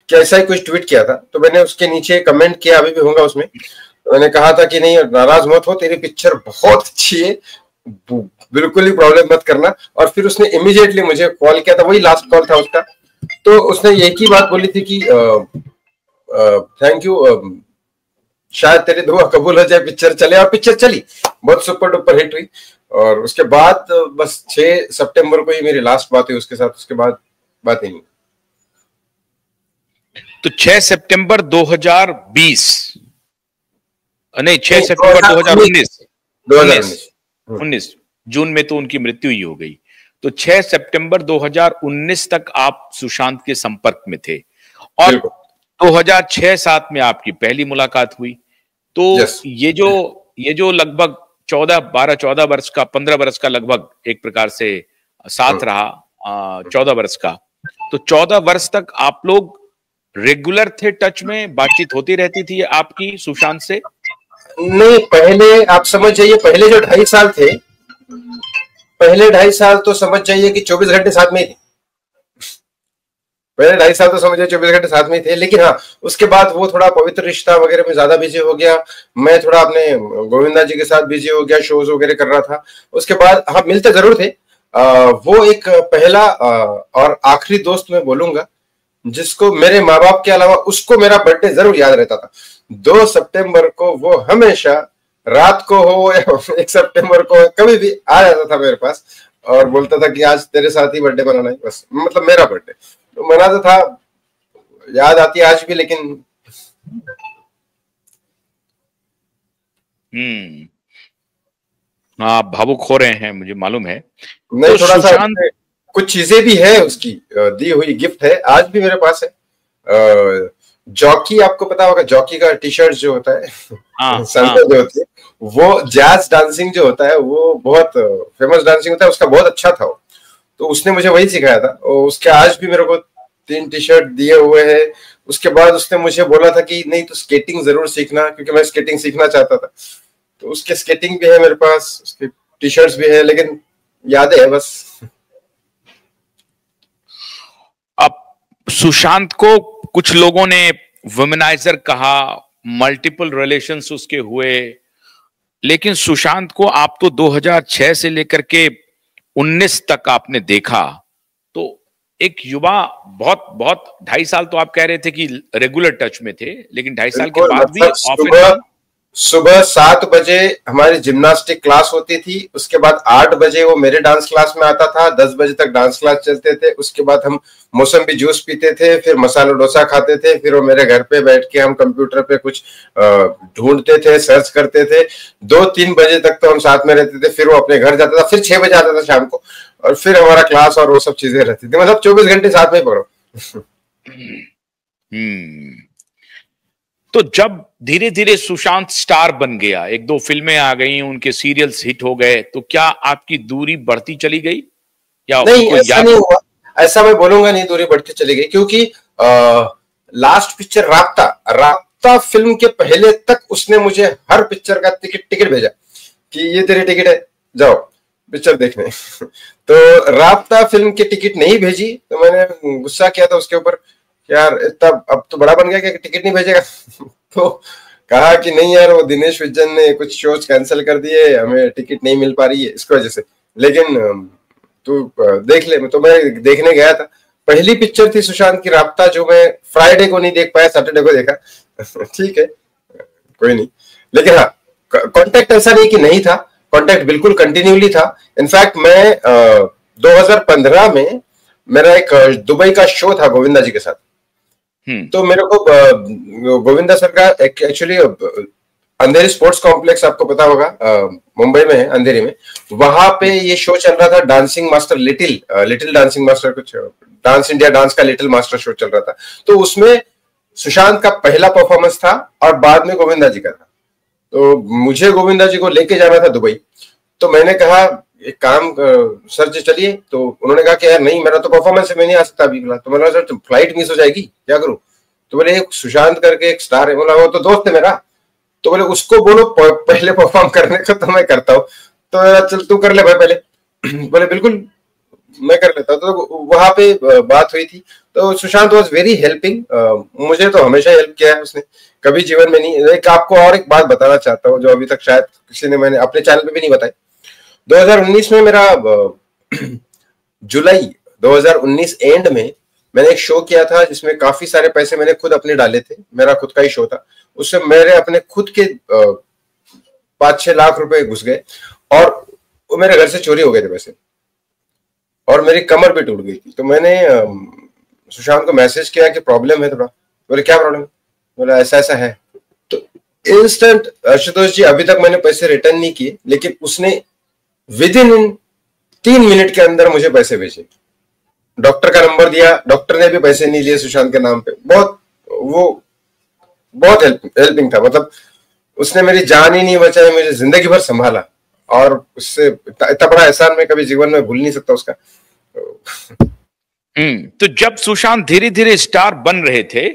कैसा ही कुछ ट्वीट किया था, तो मैंने उसके नीचे कमेंट किया, अभी भी होगा उसमें, तो मैंने कहा था कि नहीं नाराज मत हो, तेरी पिक्चर बहुत अच्छी है, बिल्कुल ही प्रॉब्लम मत करना। और फिर उसने इमीडिएटली मुझे कॉल किया था, वही लास्ट कॉल था उसका, तो उसने एक ही बात बोली थी कि थैंक यू, शायद तेरी दुआ कबूल हो जाए, पिक्चर चले। और पिक्चर चली, बहुत सुपर डुपर हिट हुई। और उसके बाद बस 6 सितंबर को ही मेरी लास्ट बात हुई उसके साथ, उसके बाद बात ही नहीं। तो 6 सितंबर 2020 नहीं 6 सितंबर 2019 जून में तो उनकी मृत्यु ही हो गई। तो 6 सितंबर 2019 तक आप सुशांत के संपर्क में थे और 2006-7 में आपकी पहली मुलाकात हुई। तो ये जो लगभग 14 वर्ष का 15 वर्ष का लगभग एक प्रकार से साथ रहा, 14 वर्ष का, तो 14 वर्ष तक आप लोग रेगुलर थे, टच में बातचीत होती रहती थी आपकी सुशांत से? नहीं, पहले आप समझ जाइए, पहले जो 2.5 साल थे, पहले 2.5 साल तो समझ जाइए कि 24 घंटे साथ में ही थे। पहले 2.5 साल तो समझिए 24 घंटे साथ में ही थे। लेकिन हाँ, उसके बाद वो थोड़ा पवित्र रिश्ता वगैरह में ज्यादा बिजी हो गया, मैं थोड़ा अपने गोविंदा जी के साथ बिजी हो गया, शोज वगैरह कर रहा था। उसके बाद हाँ, मिलते जरूर थे। वो एक पहला और आखिरी दोस्त मैं बोलूंगा जिसको मेरे माँ बाप के अलावा उसको मेरा बर्थडे जरूर याद रहता था। 2 सितंबर को वो हमेशा रात को हो या 1 सितंबर को कभी भी आ जाता था मेरे पास और बोलता था कि आज तेरे साथ ही बर्थडे मनाना है, बस मतलब मेरा बर्थडे तो मनाता था। याद आती है आज भी, लेकिन आप भावुक हो रहे हैं, मुझे मालूम है। नहीं, तो थोड़ा सा कुछ चीजें भी है, उसकी दी हुई गिफ्ट है, आज भी मेरे पास है। जॉकी, आपको पता होगा जॉकी का टी शर्ट जो होता है, संता जो होती है, वो जैज डांसिंग जो होता है वो बहुत फेमस डांसिंग होता है, उसका बहुत अच्छा था वो, तो उसने मुझे वही सिखाया था। और उसके आज भी मेरे को 3 टी शर्ट दिए हुए हैं। उसके बाद उसने मुझे बोला था कि नहीं तो स्केटिंग जरूर सीखना, क्योंकि मैं स्केटिंग सीखना चाहता था, तो उसके स्केटिंग भी है मेरे पास, उसके टी शर्ट्स भी है, लेकिन यादें है बस। अब सुशांत को कुछ लोगों ने वुमेनाइजर कहा, मल्टीपल रिलेशंस उसके हुए, लेकिन सुशांत को आप तो 2006 से लेकर के 19 तक आपने देखा, तो एक युवा बहुत 2.5 साल तो आप कह रहे थे कि रेगुलर टच में थे, लेकिन 2.5 साल के बाद भी सुबह 7 बजे हमारी जिम्नास्टिक क्लास होती थी, उसके बाद 8 बजे वो मेरे डांस क्लास में आता था, 10 बजे तक डांस क्लास चलते थे, उसके बाद हम मौसम्बी जूस पीते थे, फिर मसाला डोसा खाते थे, फिर वो मेरे घर पे बैठ के हम कंप्यूटर पे कुछ ढूंढते थे, सर्च करते थे, 2-3 बजे तक तो हम साथ में रहते थे, फिर वो अपने घर जाता था, फिर 6 बजे आता था शाम को, और फिर हमारा क्लास और वो सब चीजें रहती थी, मतलब 24 घंटे साथ में पढ़ो। तो जब धीरे धीरे सुशांत स्टार बन गया, 1-2 फिल्में आ गई, उनके सीरियल्स हिट हो गए, तो क्या आपकी दूरी बढ़ती चली गई या नहीं? ऐसा नहीं हुआ, ऐसा मैं बोलूंगा नहीं दूरी बढ़ती चली गई, क्योंकि लास्ट पिक्चर राब्ता फिल्म के पहले तक उसने मुझे हर पिक्चर का टिकट भेजा कि ये तेरी टिकट है, जाओ पिक्चर देखने। तो राब्ता फिल्म की टिकट नहीं भेजी तो मैंने गुस्सा किया था उसके ऊपर, यार इतना अब तो बड़ा बन गया कि टिकट नहीं भेजेगा। तो कहा कि नहीं यार, वो दिनेश विजन ने कुछ शोज कैंसिल कर दिए, हमें टिकट नहीं मिल पा रही है इसकी वजह से, लेकिन तू देख ले। तो मैं देखने गया था, पहली पिक्चर थी सुशांत की राब्ता, जो मैं फ्राइडे को नहीं देख पाया, सैटरडे को देखा। ठीक है, कोई नहीं, लेकिन हाँ, कॉन्टेक्ट ऐसा नहीं कि नहीं था, कॉन्टेक्ट बिल्कुल कंटिन्यूली था। इनफैक्ट मैं 2015 में मेरा एक दुबई का शो था गोविंदा जी के साथ, तो मेरे को गोविंदा सर का एक्चुअली अंधेरी स्पोर्ट्स कॉम्प्लेक्स, आपको पता होगा मुंबई में है, अंधेरी में, वहां पे ये शो चल रहा था, dancing master, little dancing master, कुछ डांस इंडिया डांस का लिटिल मास्टर शो चल रहा था। तो उसमें सुशांत का पहला परफॉर्मेंस था और बाद में गोविंदा जी का था। तो मुझे गोविंदा जी को लेके जाना था दुबई, तो मैंने कहा एक काम सर जी चलिए, तो उन्होंने कहा कि यार नहीं, मेरा तो परफॉर्मेंस है, मैं नहीं आ सकता अभी। तो मैंने कहा सर फ्लाइट मिस हो जाएगी, क्या करूं? तो बोले एक सुशांत करके एक स्टार है, बोला वो तो दोस्त है मेरा, तो बोले उसको बोलो पहले परफॉर्म करने का, तो मैं करता हूँ। तो चल तू कर ले भाई पहले। बोले बिल्कुल, मैं कर लेता, तो वहां पे बात हुई थी। तो सुशांत वॉज वेरी हेल्पिंग, मुझे तो हमेशा हेल्प किया है उसने, कभी जीवन में नहीं। एक आपको और एक बात बताना चाहता हूँ जो अभी तक शायद किसी ने, मैंने अपने चैनल पे भी नहीं बताई। 2019 में मेरा जुलाई 2019 एंड में मैंने एक शो किया था जिसमें काफी सारे पैसे मैंने खुद अपने डाले थे, मेरा खुद का ही शो था। उससे मेरे अपने खुद के 5-6 लाख रुपए घुस गए और वो मेरे घर से चोरी हो गए थे पैसे, और मेरी कमर भी टूट गई थी। तो मैंने सुशांत को मैसेज किया कि प्रॉब्लम है थोड़ा। बोले क्या प्रॉब्लम? बोला ऐसा ऐसा है। तो इंस्टेंट आशुतोष जी, अभी तक मैंने पैसे रिटर्न नहीं किए, लेकिन उसने विद इन 3 मिनट के अंदर मुझे पैसे भेजे। डॉक्टर का नंबर दिया, डॉक्टर ने भी पैसे नहीं लिए सुशांत के नाम पे। बहुत हेल्पिंग था, मतलब उसने मेरी जान ही नहीं बचाई, मुझे जिंदगी भर संभाला, और उससे इतना बड़ा एहसान मैं कभी जीवन में भूल नहीं सकता उसका। तो जब सुशांत धीरे धीरे स्टार बन रहे थे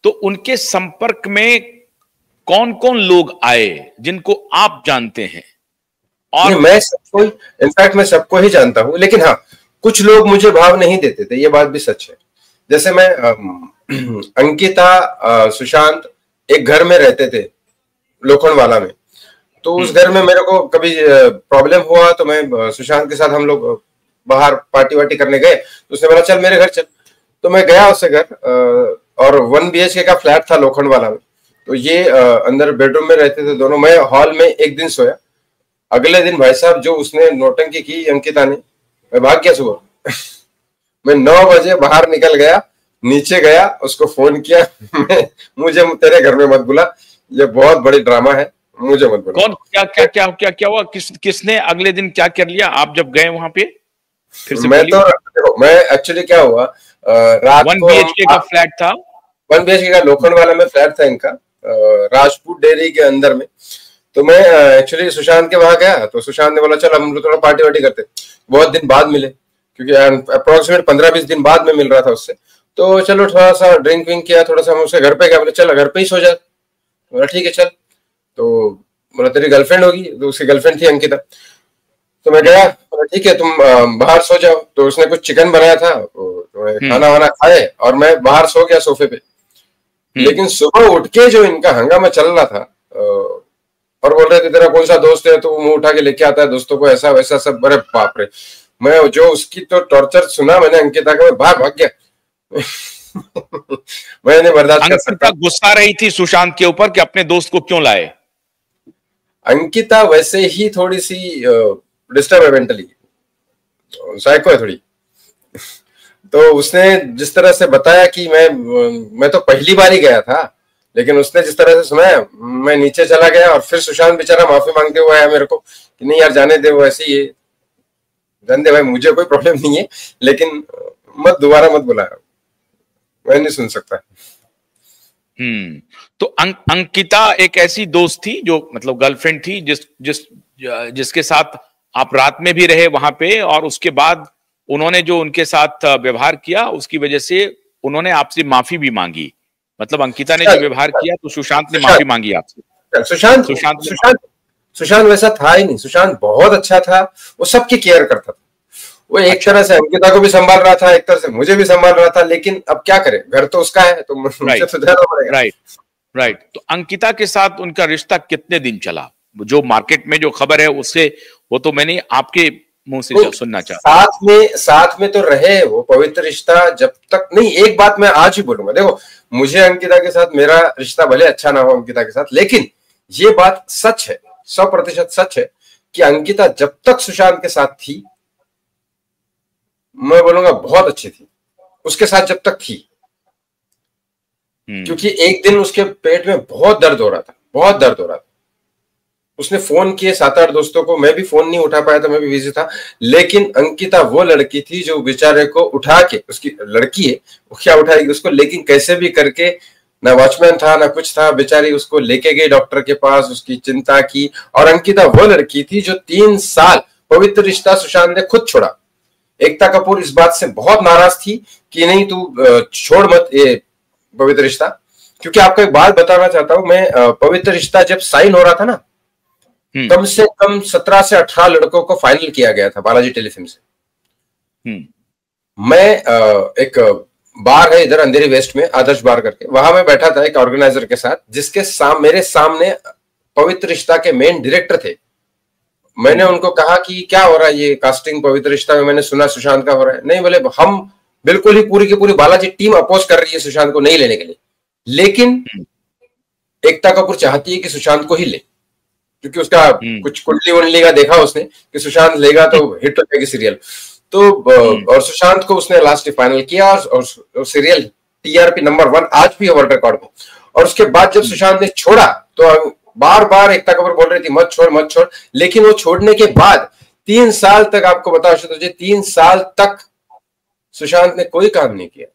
तो उनके संपर्क में कौन कौन लोग आए जिनको आप जानते हैं? और मैं सबको, इनफैक्ट मैं सबको ही जानता हूं, लेकिन हाँ कुछ लोग मुझे भाव नहीं देते थे, ये बात भी सच है। जैसे मैं अंकिता, सुशांत एक घर में रहते थे लोखंडवाला में। तो उस घर में मेरे को कभी प्रॉब्लम हुआ तो मैं सुशांत के साथ, हम लोग बाहर पार्टी वार्टी करने गए, तो उसने बोला चल मेरे घर चल। तो मैं गया उससे घर, और 1 BHK का फ्लैट था लोखंडवाला में। तो ये अंदर बेडरूम में रहते थे दोनों, मैं हॉल में एक दिन सोया। अगले दिन भाई साहब जो उसने नौटंकी की अंकिता ने, मैं भाग गया सुबह मैं 9 बजे बाहर निकल गया, नीचे गया, उसको फोन किया मुझे तेरे घर में मत बुला, ये बहुत बड़ी ड्रामा है, मुझे मत बुला। कौन, क्या हुआ? किसने अगले दिन क्या कर लिया आप जब गए वहां पे? फिर से मैं एक्चुअली क्या हुआ, रात 1 BHK का फ्लैट था, 1 BHK का लोखंडवाला में फ्लैट था इनका, राजपूत डेयरी के अंदर में। तो मैं एक्चुअली सुशांत के वहां गया, तो सुशांत ने बोला चल हम लोग थोड़ा पार्टी वार्टी करते। बहुत दिन बाद मिले, क्योंकि अप्रोक्सीमेट 15-20 दिन बाद में मिल रहा था उससे। तो चलो थोड़ा सा ड्रिंक विंक किया, थोड़ा सा हम उसके घर पे गया। बोले चल घर पे ही सो जा। बोला ठीक है चल। तो बोला तेरी गर्लफ्रेंड होगी, तो उसकी गर्लफ्रेंड थी अंकिता। तो मैं गया, बोला ठीक है तुम बाहर सो जाओ। तो उसने कुछ चिकन बनाया था, तो खाना वाना खाए और मैं बाहर सो गया सोफे पे। लेकिन सुबह उठ के जो इनका हंगामा चल रहा था, और बोल रहे थे तेरा कौन सा दोस्त है, तो मुंह उठा के लेके आता है दोस्तों को, ऐसा वैसा सब। अरे बाप रे, मैं जो उसकी तो टॉर्चर सुना मैंने अंकिता का, मैं बाहर भाग गया मैं नहीं बर्दाश्त कर सकता। गुस्सा रही थी सुशांत के ऊपर कि अपने दोस्त को क्यों लाए। अंकिता वैसे ही थोड़ी सी डिस्टर्ब है मेंटली, साइको है थोड़ी। तो उसने जिस तरह से बताया कि मैं तो पहली बार ही गया था, लेकिन उसने जिस तरह से सुनाया, मैं नीचे चला गया। और फिर सुशांत बेचारा माफी मांगते हुए आया मेरे को कि नहीं यार जाने दे, वो ऐसे ही है, जान दे भाई, मुझे कोई प्रॉब्लम नहीं है, लेकिन मत दोबारा मत बुला, मैं नहीं सुन सकता। तो अंकिता एक ऐसी दोस्त थी जो मतलब गर्लफ्रेंड थी जिसके साथ आप रात में भी रहे वहां पे, और उसके बाद उन्होंने जो उनके साथ व्यवहार किया उसकी वजह से उन्होंने आपसे माफी भी मांगी। मतलब अंकिता ने जो व्यवहार किया तो सुशांत ने माफी मांगी आपसे। सुशांत वैसा था ही नहीं। सुशांत बहुत अच्छा था, वो सबकी केयर करता था। वो एक तरह से अंकिता को भी संभाल रहा था, एक तरह से मुझे भी संभाल रहा था। लेकिन अब क्या करे, घर तो उसका है, तो मुझे तो जाना पड़ेगा। राइट। तो अंकिता के साथ उनका रिश्ता कितने दिन चला? जो मार्केट में जो खबर है उससे, वो तो मैंने आपके मुंह से सुनना चाहता। साथ में तो रहे, वो पवित्र रिश्ता जब तक नहीं। एक बात मैं आज ही बोलूंगा, देखो मुझे अंकिता के साथ मेरा रिश्ता भले अच्छा ना हो अंकिता के साथ, लेकिन ये बात सच है, 100% सच है कि अंकिता जब तक सुशांत के साथ थी, मैं बोलूंगा बहुत अच्छी थी उसके साथ जब तक थी। क्योंकि एक दिन उसके पेट में बहुत दर्द हो रहा था। उसने फोन किए 7-8 दोस्तों को, मैं भी फोन नहीं उठा पाया था, मैं भी बिजी था। लेकिन अंकिता वो लड़की थी जो बेचारे को उठा के, उसकी लड़की है वो क्या उठाएगी उसको, लेकिन कैसे भी करके, ना वॉचमैन था ना कुछ था, बेचारी उसको लेके गई डॉक्टर के पास, उसकी चिंता की। और अंकिता वो लड़की थी जो 3 साल पवित्र रिश्ता सुशांत ने खुद छोड़ा। एकता कपूर इस बात से बहुत नाराज थी कि नहीं तू छोड़ मत ये पवित्र रिश्ता। क्योंकि आपको एक बात बताना चाहता हूं मैं, पवित्र रिश्ता जब साइन हो रहा था ना, कम से कम 17 से 18 लड़कों को फाइनल किया गया था बालाजी टेलीफिल्म से। मैं एक बार है इधर अंधेरी वेस्ट में, आदर्श बार करके, वहां मैं बैठा था एक ऑर्गेनाइजर के साथ, जिसके मेरे सामने पवित्र रिश्ता के मेन डायरेक्टर थे। मैंने उनको कहा कि क्या हो रहा है ये कास्टिंग पवित्र रिश्ता में, मैंने सुना सुशांत का हो रहा है। नहीं, बोले हम बिल्कुल ही पूरी की पूरी बालाजी टीम अपोज कर रही है सुशांत को नहीं लेने के लिए, लेकिन एकता कपूर चाहती है कि सुशांत को ही ले, क्योंकि उसका कुछ कुंडली वुंडली का देखा उसने कि सुशांत लेगा तो हिट हो जाएगी सीरियल। तो और सुशांत को उसने लास्ट फाइनल किया, और सीरियल टीआरपी नंबर 1 आज भी है वर्ल्ड रिकॉर्ड में। और उसके बाद जब सुशांत ने छोड़ा तो बार बार एकता कपूर बोल रही थी मत छोड़ मत छोड़, लेकिन वो छोड़ने के बाद 3 साल तक, आपको बताओ 3 साल तक सुशांत ने कोई काम नहीं किया।